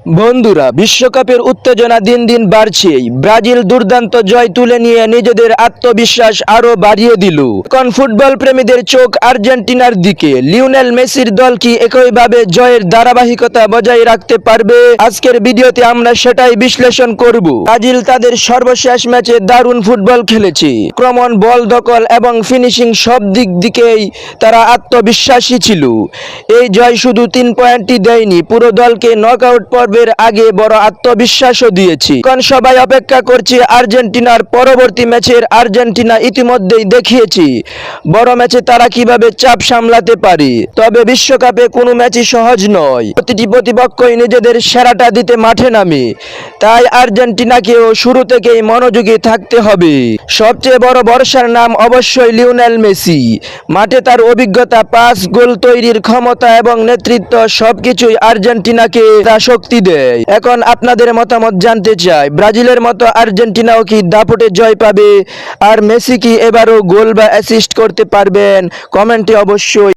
বন্ধুরা, বিশ্বকাপের উত্তেজনা দিন দিন বাড়ছেই। ব্রাজিল দুর্দান্ত জয় তুলে নিয়ে নিজেদের আত্মবিশ্বাস আরও বাড়িয়ে দিল। এখন ফুটবল প্রেমীদের চোখ আর্জেন্টিনার দিকে। লিওনেল মেসির দল কি একইভাবে জয়ের ধারাবাহিকতা বজায় রাখতে পারবে? আজকের ভিডিওতে আমরা সেটাই বিশ্লেষণ করব। ব্রাজিল তাদের সর্বশেষ ম্যাচে দারুণ ফুটবল খেলেছে। আক্রমণ, বল দখল এবং ফিনিশিং সব দিক দিকেই তারা আত্মবিশ্বাসী ছিল। এই জয় শুধু 3 পয়েন্টই দেয়নি, পুরো দলকে নকআউট পর্বের আগে বড় আত্মবিশ্বাসও দিয়েছে। এখন সবাই অপেক্ষা করছে আর্জেন্টিনার পরবর্তী ম্যাচের। আর্জেন্টিনা ইতিমধ্যেই দেখিয়েছে বড় ম্যাচে তারা কিভাবে চাপ সামলাতে পারে। তবে বিশ্বকাপে কোনো ম্যাচই সহজ নয়। প্রতিটি প্রতিপক্ষই নিজেদের সেরাটা দিতে মাঠে নামে। তাই আর্জেন্টিনাকেও শুরু থেকেই মনোযোগী থাকতে হবে। সবচেয়ে বড় ভরসার নাম অবশ্যই লিওনেল মেসি। মাঠে তার অভিজ্ঞতা, পাস, গোল তৈরির ক্ষমতা এবং নেতৃত্ব সবকিছুই আর্জেন্টিনাকে তা শক্তি দেয়। এখন আপনাদের মতামত জানতে চাই, ব্রাজিলের মতো আর্জেন্টিনাও কি দাপটে জয় পাবে? আর মেসি কি এবারও গোল বা অ্যাসিস্ট করতে পারবেন? কমেন্টে অবশ্যই